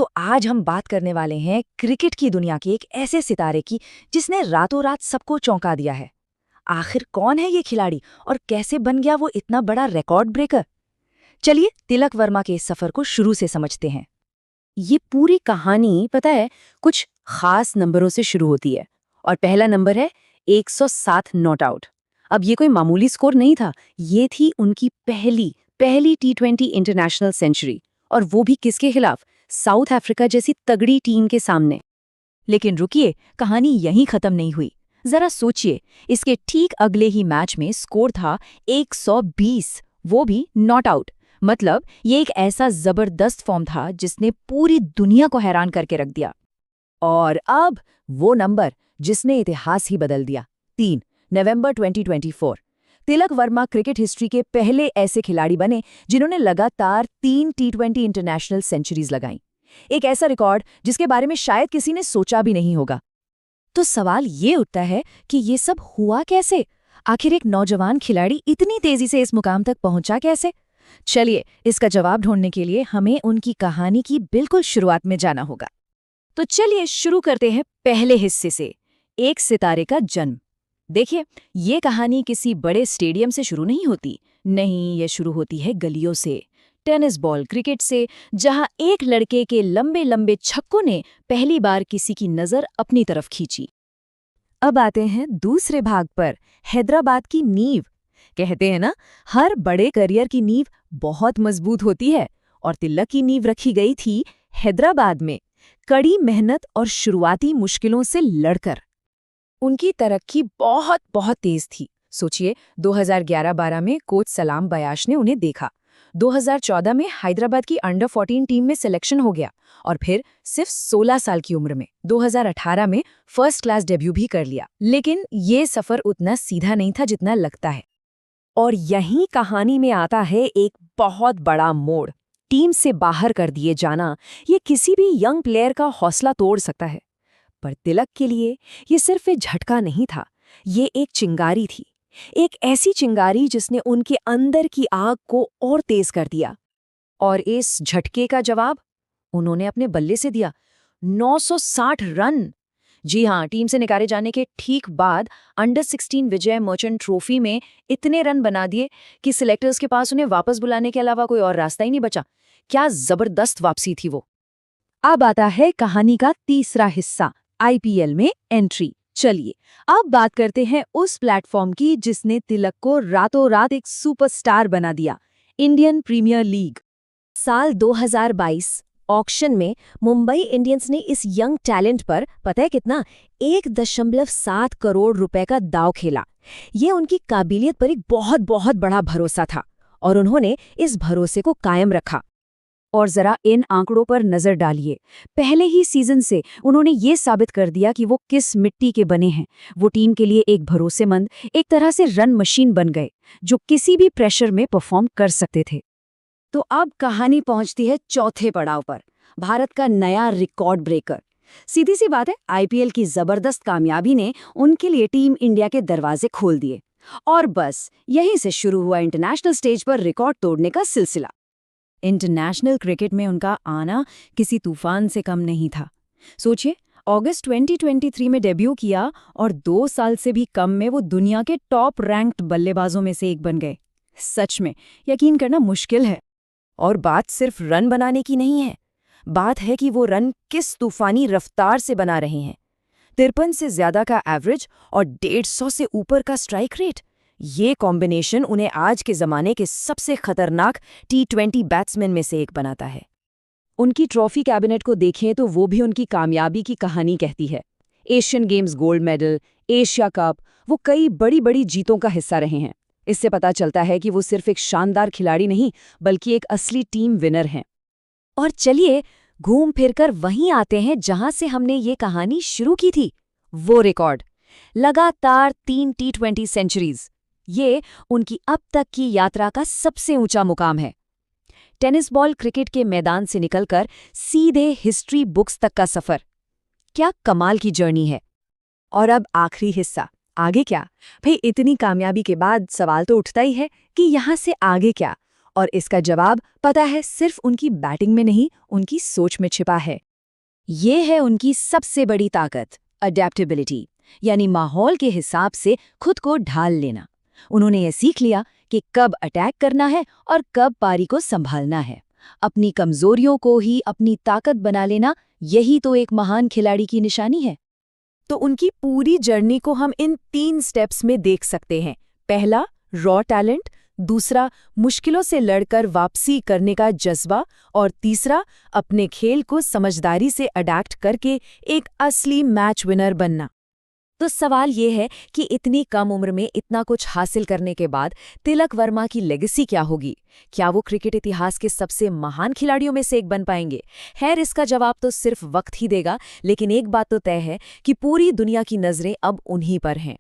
तो आज हम बात करने वाले हैं क्रिकेट की दुनिया के एक ऐसे सितारे की जिसने रातों रात सबको चौंका दिया है। आखिर कौन है ये खिलाड़ी और कैसे बन गया वो इतना बड़ा रिकॉर्ड ब्रेकर? चलिए तिलक वर्मा के इस सफर को शुरू से समझते हैं। ये पूरी कहानी पता है कुछ खास नंबरों से शुरू होती है। और पहला नंबर है 107 नॉट आउट। अब ये कोई मामूली स्कोर नहीं था, ये थी उनकी पहली पहली टी20 इंटरनेशनल सेंचुरी, और वो भी किसके खिलाफ? साउथ अफ्रीका जैसी तगड़ी टीम के सामने। लेकिन रुकिए, कहानी यहीं खत्म नहीं हुई। जरा सोचिए, इसके ठीक अगले ही मैच में स्कोर था 120, वो भी नॉट आउट। मतलब ये एक ऐसा जबरदस्त फॉर्म था जिसने पूरी दुनिया को हैरान करके रख दिया। और अब वो नंबर जिसने इतिहास ही बदल दिया। 3 नवंबर 2024 तिलक वर्मा क्रिकेट हिस्ट्री के पहले ऐसे खिलाड़ी बने जिन्होंने लगातार 3 टी20 इंटरनेशनल सेंचुरीज लगाईं। एक ऐसा रिकॉर्ड जिसके बारे में शायद किसी ने सोचा भी नहीं होगा। तो सवाल ये उठता है कि ये सब हुआ कैसे? आखिर एक नौजवान खिलाड़ी इतनी तेजी से इस मुकाम तक पहुंचा कैसे? चलिए, इसका जवाब ढूंढने के लिए हमें उनकी कहानी की बिल्कुल शुरुआत में जाना होगा। तो चलिए शुरू करते हैं पहले हिस्से से, एक सितारे का जन्म। देखिए, ये कहानी किसी बड़े स्टेडियम से शुरू नहीं होती। नहीं, ये शुरू होती है गलियों से, टेनिस बॉल क्रिकेट से, जहां एक लड़के के लंबे लंबे छक्कों ने पहली बार किसी की नज़र अपनी तरफ खींची। अब आते हैं दूसरे भाग पर, हैदराबाद की नींव। कहते हैं ना, हर बड़े करियर की नींव बहुत मजबूत होती है, और तिलक की नींव रखी गई थी हैदराबाद में, कड़ी मेहनत और शुरुआती मुश्किलों से लड़कर। उनकी तरक्की बहुत बहुत तेज थी। सोचिए, 2011-12 में कोच सलाम बयाश ने उन्हें देखा, 2014 में हैदराबाद की अंडर 14 टीम में सिलेक्शन हो गया, और फिर सिर्फ 16 साल की उम्र में 2018 में फर्स्ट क्लास डेब्यू भी कर लिया। लेकिन ये सफर उतना सीधा नहीं था जितना लगता है। और यहीं कहानी में आता है एक बहुत बड़ा मोड़। टीम से बाहर कर दिए जाना ये किसी भी यंग प्लेयर का हौसला तोड़ सकता है, पर तिलक के लिए ये सिर्फ एक झटका नहीं था, ये एक चिंगारी थी। एक ऐसी चिंगारी जिसने उनके अंदर की आग को और तेज कर दिया। और इस झटके का जवाब उन्होंने अपने बल्ले से दिया, 960 रन। जी हाँ, टीम से निकाले जाने के ठीक बाद अंडर 16 विजय मर्चेंट ट्रॉफी में इतने रन बना दिए कि सिलेक्टर्स के पास उन्हें वापस बुलाने के अलावा कोई और रास्ता ही नहीं बचा। क्या जबरदस्त वापसी थी वो। अब आता है कहानी का तीसरा हिस्सा, आईपीएल में एंट्री। चलिए अब बात करते हैं उस प्लेटफॉर्म की जिसने तिलक को रातों रात एक सुपरस्टार बना दिया, इंडियन प्रीमियर लीग। साल 2022 ऑक्शन में मुंबई इंडियंस ने इस यंग टैलेंट पर पता है कितना, 1.7 करोड़ रुपए का दांव खेला। ये उनकी काबिलियत पर एक बहुत बहुत बड़ा भरोसा था, और उन्होंने इस भरोसे को कायम रखा। और जरा इन आंकड़ों पर नजर डालिए। पहले ही सीजन से उन्होंने ये साबित कर दिया कि वो किस मिट्टी के बने हैं। वो टीम के लिए एक भरोसेमंद, एक तरह से रन मशीन बन गए, जो किसी भी प्रेशर में परफॉर्म कर सकते थे। तो अब कहानी पहुंचती है चौथे पड़ाव पर, भारत का नया रिकॉर्ड ब्रेकर। सीधी सी बात है, आईपीएल की जबरदस्त कामयाबी ने उनके लिए टीम इंडिया के दरवाजे खोल दिए, और बस यहीं से शुरू हुआ इंटरनेशनल स्टेज पर रिकॉर्ड तोड़ने का सिलसिला। इंटरनेशनल क्रिकेट में उनका आना किसी तूफान से कम नहीं था। सोचिए, अगस्त 2023 में डेब्यू किया, और 2 साल से भी कम में वो दुनिया के टॉप रैंक्ड बल्लेबाजों में से एक बन गए। सच में यकीन करना मुश्किल है। और बात सिर्फ रन बनाने की नहीं है, बात है कि वो रन किस तूफानी रफ्तार से बना रहे हैं। 53 से ज्यादा का एवरेज और 150 से ऊपर का स्ट्राइक रेट, ये कॉम्बिनेशन उन्हें आज के ज़माने के सबसे खतरनाक टी20 बैट्समैन में से एक बनाता है। उनकी ट्रॉफी कैबिनेट को देखें तो वो भी उनकी कामयाबी की कहानी कहती है। Asian games gold medal, Asia cup, वो कई बड़ी बड़ी जीतों का हिस्सा रहे हैं। इससे पता चलता है कि वो सिर्फ एक शानदार खिलाड़ी नहीं, बल्कि एक असली टीम विनर हैं। और चलिए घूम फिरकर वहीं आते हैं जहां से हमने ये कहानी शुरू की थी, वो रिकॉर्ड। लगातार 3 टी20 सेंचुरीज, ये उनकी अब तक की यात्रा का सबसे ऊंचा मुकाम है। टेनिस बॉल क्रिकेट के मैदान से निकलकर सीधे हिस्ट्री बुक्स तक का सफर, क्या कमाल की जर्नी है। और अब आखिरी हिस्सा, आगे क्या? भाई, इतनी कामयाबी के बाद सवाल तो उठता ही है कि यहाँ से आगे क्या, और इसका जवाब पता है सिर्फ उनकी बैटिंग में नहीं, उनकी सोच में छिपा है। ये है उनकी सबसे बड़ी ताकत, अडेप्टेबिलिटी, यानी माहौल के हिसाब से खुद को ढाल लेना। उन्होंने ये सीख लिया कि कब अटैक करना है और कब पारी को संभालना है। अपनी कमजोरियों को ही अपनी ताकत बना लेना, यही तो एक महान खिलाड़ी की निशानी है। तो उनकी पूरी जर्नी को हम इन 3 स्टेप्स में देख सकते हैं। पहला, रॉ टैलेंट, दूसरा, मुश्किलों से लड़कर वापसी करने का जज्बा, और तीसरा, अपने खेल को समझदारी से अडैप्ट करके एक असली मैच विनर बनना। तो सवाल ये है कि इतनी कम उम्र में इतना कुछ हासिल करने के बाद तिलक वर्मा की लेगेसी क्या होगी? क्या वो क्रिकेट इतिहास के सबसे महान खिलाड़ियों में से एक बन पाएंगे? खैर, इसका जवाब तो सिर्फ वक्त ही देगा, लेकिन एक बात तो तय है कि पूरी दुनिया की नज़रें अब उन्हीं पर हैं।